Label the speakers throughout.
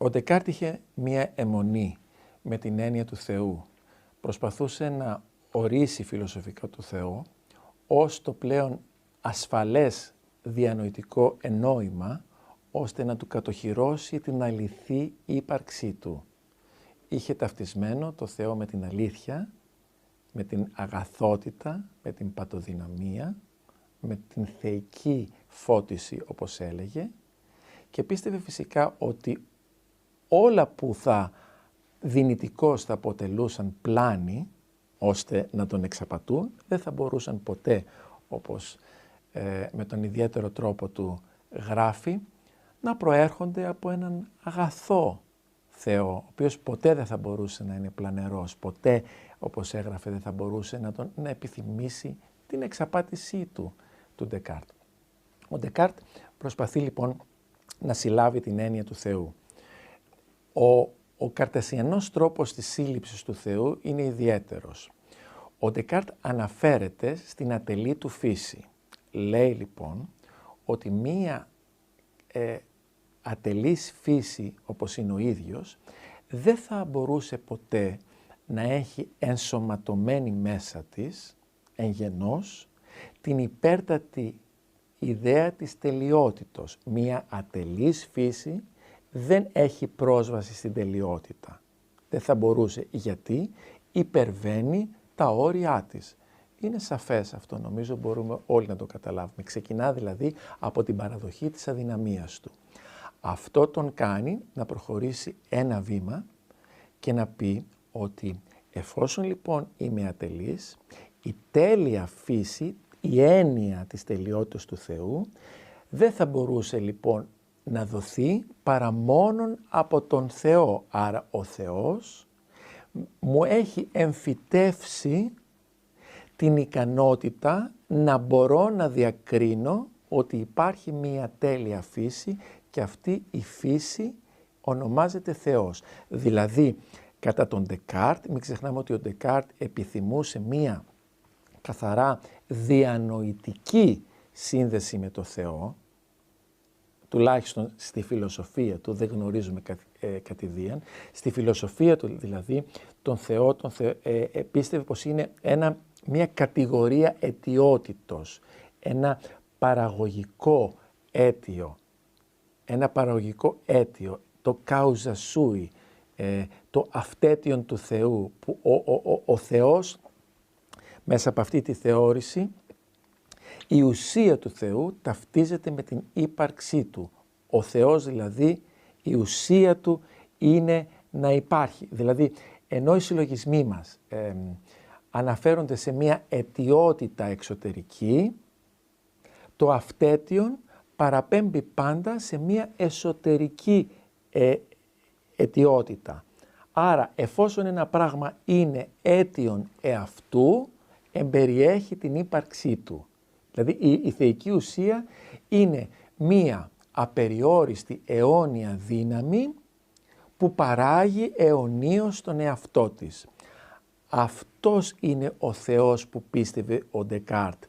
Speaker 1: Ο Ντεκάρτ είχε μία αιμονή με την έννοια του Θεού. Προσπαθούσε να ορίσει φιλοσοφικά το Θεό ως το πλέον ασφαλές διανοητικό εννόημα, ώστε να του κατοχυρώσει την αληθή ύπαρξή του. Είχε ταυτισμένο το Θεό με την αλήθεια, με την αγαθότητα, με την πατοδυναμία, με την θεϊκή φώτιση όπως έλεγε, και πίστευε φυσικά ότι όλα που δυνητικώς θα αποτελούσαν πλάνη ώστε να τον εξαπατούν, δεν θα μπορούσαν ποτέ, όπως με τον ιδιαίτερο τρόπο του γράφει, να προέρχονται από έναν αγαθό Θεό, ο οποίος ποτέ δεν θα μπορούσε να είναι πλανερός, ποτέ, όπως έγραφε, δεν θα μπορούσε να επιθυμήσει την εξαπάτησή του Ντεκάρτ. Ο Ντεκάρτ προσπαθεί λοιπόν να συλλάβει την έννοια του Θεού. Ο καρτεσιανός τρόπος της σύλληψης του Θεού είναι ιδιαίτερος. Ο Ντεκάρτ αναφέρεται στην ατελή του φύση. Λέει λοιπόν ότι μία ατελής φύση, όπως είναι ο ίδιος, δεν θα μπορούσε ποτέ να έχει ενσωματωμένη μέσα της, εν γενός, την υπέρτατη ιδέα της τελειότητος. Μία ατελής φύση δεν έχει πρόσβαση στην τελειότητα. Δεν θα μπορούσε, γιατί υπερβαίνει τα όρια της. Είναι σαφές αυτό, νομίζω μπορούμε όλοι να το καταλάβουμε. Ξεκινά δηλαδή από την παραδοχή της αδυναμίας του. Αυτό τον κάνει να προχωρήσει ένα βήμα και να πει ότι εφόσον λοιπόν είμαι ατελής, η τέλεια φύση, η έννοια της τελειότητας του Θεού, δεν θα μπορούσε λοιπόν να δοθεί παρά μόνον από τον Θεό. Άρα ο Θεός μου έχει εμφυτεύσει την ικανότητα να μπορώ να διακρίνω ότι υπάρχει μία τέλεια φύση και αυτή η φύση ονομάζεται Θεός. Δηλαδή, κατά τον Ντεκάρτ, μην ξεχνάμε ότι ο Ντεκάρτ επιθυμούσε μία καθαρά διανοητική σύνδεση με το Θεό, τουλάχιστον στη φιλοσοφία του, δεν γνωρίζουμε κατηδίαν, στη φιλοσοφία του δηλαδή τον Θεό πίστευε πως είναι μια κατηγορία αιτιότητος, ένα παραγωγικό αίτιο, το causa sui, το αυτέτιον του Θεού, που ο Θεός μέσα από αυτή τη θεώρηση, η ουσία του Θεού ταυτίζεται με την ύπαρξή του. Ο Θεός δηλαδή, η ουσία του είναι να υπάρχει. Δηλαδή, ενώ οι συλλογισμοί μας αναφέρονται σε μια αιτιότητα εξωτερική, το αυτέτιον παραπέμπει πάντα σε μια εσωτερική αιτιότητα. Άρα, εφόσον ένα πράγμα είναι αίτιον εαυτού, εμπεριέχει την ύπαρξή του. Δηλαδή, η θεϊκή ουσία είναι μία απεριόριστη αιώνια δύναμη που παράγει αιωνίως τον εαυτό της. Αυτός είναι ο Θεός που πίστευε ο Ντεκάρτ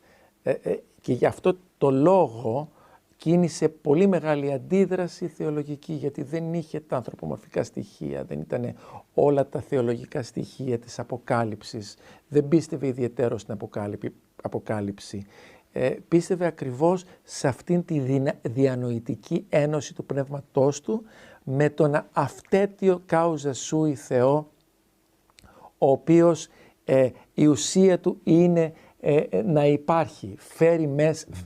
Speaker 1: και γι' αυτό το λόγο κίνησε πολύ μεγάλη αντίδραση θεολογική, γιατί δεν είχε τα ανθρωπομορφικά στοιχεία, δεν ήταν όλα τα θεολογικά στοιχεία της αποκάλυψης, δεν πίστευε ιδιαίτερο στην αποκάλυψη. Πίστευε ακριβώς σε αυτήν τη διανοητική ένωση του πνεύματός του με τον αυτέτιο causa sui Θεό, ο οποίος η ουσία του είναι να υπάρχει,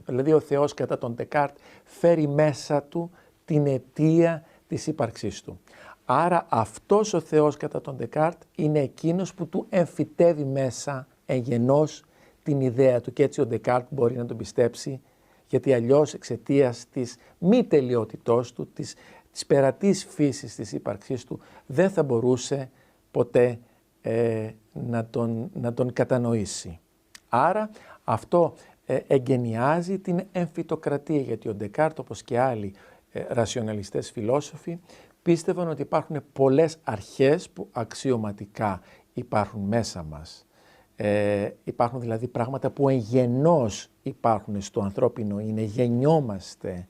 Speaker 1: δηλαδή ο Θεός κατά τον Ντεκάρτ φέρει μέσα του την αιτία της ύπαρξής του. Άρα αυτός ο Θεός κατά τον Ντεκάρτ είναι εκείνος που του εμφυτεύει μέσα εγγενώς την ιδέα του, και έτσι ο Ντεκάρτ μπορεί να τον πιστέψει, γιατί αλλιώς εξαιτίας της μη τελειότητός του, της περατής φύσης της ύπαρξής του, δεν θα μπορούσε ποτέ να τον κατανοήσει. Άρα αυτό εγκαινιάζει την εμφυτοκρατία, γιατί ο Ντεκάρτ, όπως και άλλοι ρασιοναλιστές φιλόσοφοι, πίστευαν ότι υπάρχουν πολλές αρχές που αξιωματικά υπάρχουν μέσα μας. Υπάρχουν δηλαδή πράγματα που εγγενώς υπάρχουν στο ανθρώπινο, γεννιόμαστε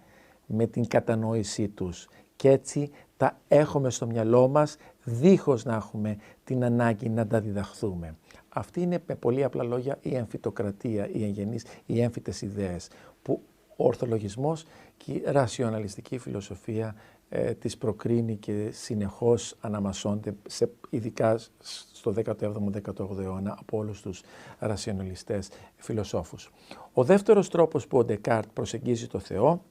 Speaker 1: με την κατανόησή τους και έτσι τα έχουμε στο μυαλό μας δίχως να έχουμε την ανάγκη να τα διδαχθούμε. Αυτή είναι με πολύ απλά λόγια η εμφυτοκρατία, οι εγγενείς, οι έμφυτες ιδέες που ο ορθολογισμός και η ρασιοναλιστική φιλοσοφία τις προκρίνει και συνεχώς αναμασώνται, ειδικά στο 17ο-18ο αιώνα, από όλους τους ρασιοναλιστές φιλοσόφους. Ο δεύτερος τρόπος που ο Ντεκάρτ προσεγγίζει το Θεό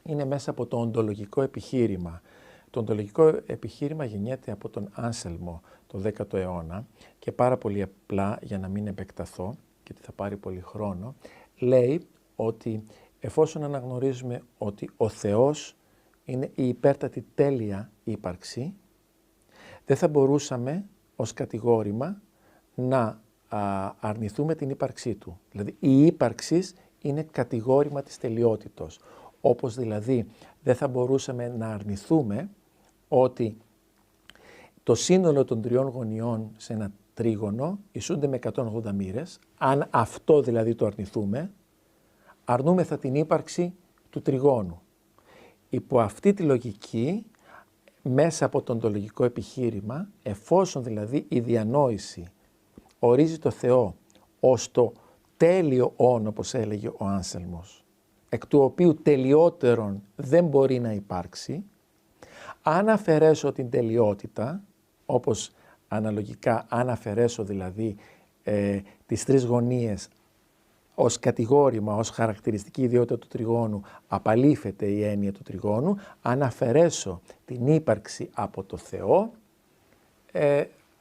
Speaker 1: είναι μέσα από το οντολογικό επιχείρημα. Το οντολογικό επιχείρημα γεννιέται από τον Άνσελμο το 10ο αιώνα και πάρα πολύ απλά, για να μην επεκταθώ, γιατί θα πάρει πολύ χρόνο, λέει ότι εφόσον αναγνωρίζουμε ότι ο Θεός είναι η υπέρτατη τέλεια ύπαρξη, δεν θα μπορούσαμε ως κατηγόρημα να αρνηθούμε την ύπαρξή του. Δηλαδή η ύπαρξη είναι κατηγόρημα της τελειότητος. Όπως δηλαδή δεν θα μπορούσαμε να αρνηθούμε ότι το σύνολο των τριών γωνιών σε ένα τρίγωνο ισούνται με 180 μοίρες. Αν αυτό δηλαδή το αρνηθούμε, αρνούμεθα την ύπαρξη του τριγώνου. Υπό αυτή τη λογική, μέσα από το οντολογικό επιχείρημα, εφόσον δηλαδή η διανόηση ορίζει το Θεό ως το τέλειο όν, όπως έλεγε ο Άνσελμος, εκ του οποίου τελειότερον δεν μπορεί να υπάρξει, αν αφαιρέσω την τελειότητα, όπως αναλογικά αν αφαιρέσω δηλαδή τις τρεις γωνίες ως κατηγόρημα, ως χαρακτηριστική ιδιότητα του τριγώνου, απαλήφεται η έννοια του τριγώνου, αν αφαιρέσω την ύπαρξη από το Θεό,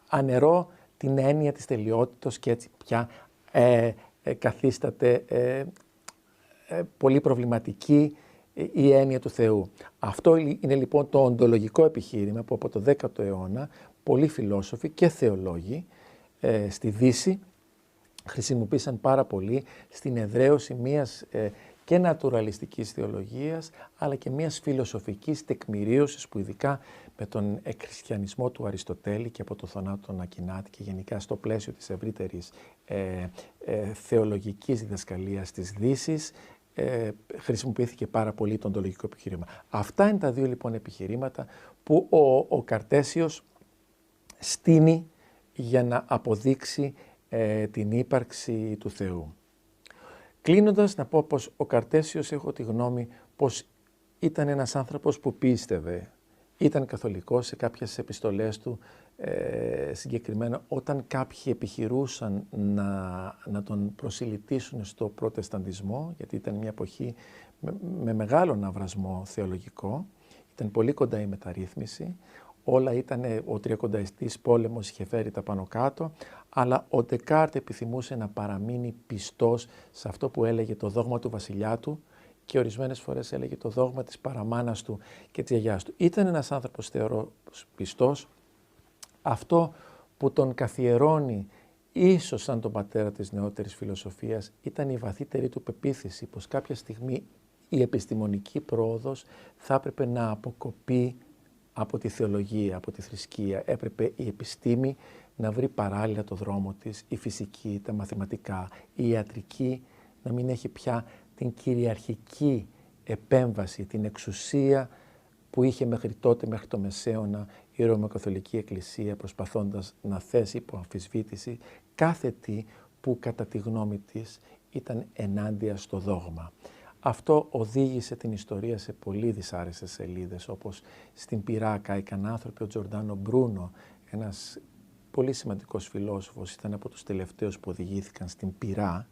Speaker 1: αναιρώ την έννοια της τελειότητος και έτσι πια καθίσταται πολύ προβληματική η έννοια του Θεού. Αυτό είναι λοιπόν το οντολογικό επιχείρημα που από το 10ο αιώνα πολλοί φιλόσοφοι και θεολόγοι στη Δύση χρησιμοποίησαν πάρα πολύ στην εδραίωση μιας και νατουραλιστικής θεολογίας, αλλά και μιας φιλοσοφικής τεκμηρίωσης που ειδικά με τον εκχριστιανισμό του Αριστοτέλη και από το θανάτο των Ακινάτη και γενικά στο πλαίσιο της ευρύτερης θεολογικής διδασκαλίας της Δύσης χρησιμοποιήθηκε πάρα πολύ το οντολογικό επιχείρημα. Αυτά είναι τα δύο λοιπόν επιχειρήματα που ο Καρτέσιος στείνει για να αποδείξει την ύπαρξη του Θεού. Κλείνοντας, να πω πως ο Καρτέσιος, έχω τη γνώμη πως ήταν ένας άνθρωπος που πίστευε. Ήταν καθολικός, σε κάποιες επιστολές του συγκεκριμένα, όταν κάποιοι επιχειρούσαν να τον προσιλητήσουν στο προτεσταντισμό, γιατί ήταν μια εποχή με μεγάλο ναυρασμό θεολογικό, ήταν πολύ κοντά η μεταρρύθμιση, όλα ήταν, ο τριακονταετής πόλεμος είχε φέρει τα πάνω κάτω, αλλά ο Ντεκάρτ επιθυμούσε να παραμείνει πιστός σε αυτό που έλεγε το δόγμα του βασιλιά του και ορισμένες φορές έλεγε το δόγμα της παραμάνας του και της γιαγιάς του. Ήταν ένας άνθρωπος θεωρώ πιστός. Αυτό που τον καθιερώνει ίσως σαν τον πατέρα της νεότερης φιλοσοφίας ήταν η βαθύτερη του πεποίθηση πως κάποια στιγμή η επιστημονική πρόοδος θα έπρεπε να αποκοπεί από τη θεολογία, από τη θρησκεία. Έπρεπε η επιστήμη να βρει παράλληλα το δρόμο της, η φυσική, τα μαθηματικά, η ιατρική να μην έχει πια την κυριαρχική επέμβαση, την εξουσία που είχε μέχρι τότε, μέχρι το Μεσαίωνα, η Ρωμαιοκαθολική Εκκλησία, προσπαθώντας να θέσει υπό αμφισβήτηση κάθε τι που κατά τη γνώμη της ήταν ενάντια στο δόγμα. Αυτό οδήγησε την ιστορία σε πολύ δυσάρεστες σελίδες, όπως στην Πειρά κάηκαν άνθρωποι, ο Τζορντάνο Μπρούνο, ένας πολύ σημαντικός φιλόσοφος, ήταν από τους τελευταίους που οδηγήθηκαν στην Πειρά,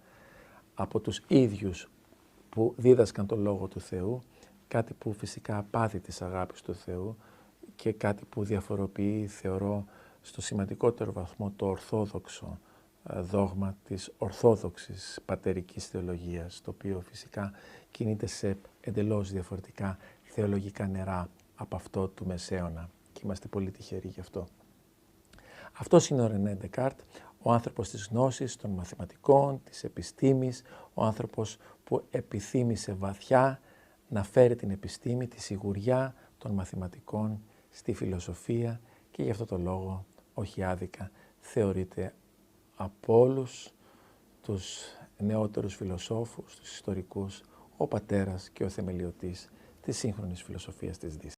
Speaker 1: από τους ίδιους που δίδασκαν τον Λόγο του Θεού, κάτι που φυσικά απάδει της αγάπης του Θεού και κάτι που διαφοροποιεί, θεωρώ, στο σημαντικότερο βαθμό το ορθόδοξο δόγμα της ορθόδοξης πατερικής θεολογίας, το οποίο φυσικά κινείται σε εντελώς διαφορετικά θεολογικά νερά από αυτό του Μεσαίωνα και είμαστε πολύ τυχεροί γι' αυτό. Αυτός είναι ο Ρενέ Ντεκάρτ, ο άνθρωπος της γνώσης, των μαθηματικών, της επιστήμης, ο άνθρωπος που επιθύμησε βαθιά να φέρει την επιστήμη, τη σιγουριά των μαθηματικών στη φιλοσοφία και γι' αυτό το λόγο, όχι άδικα, θεωρείται από όλους τους νεότερους φιλοσόφους, τους ιστορικούς, ο πατέρας και ο θεμελιωτής της σύγχρονης φιλοσοφίας της Δύσης.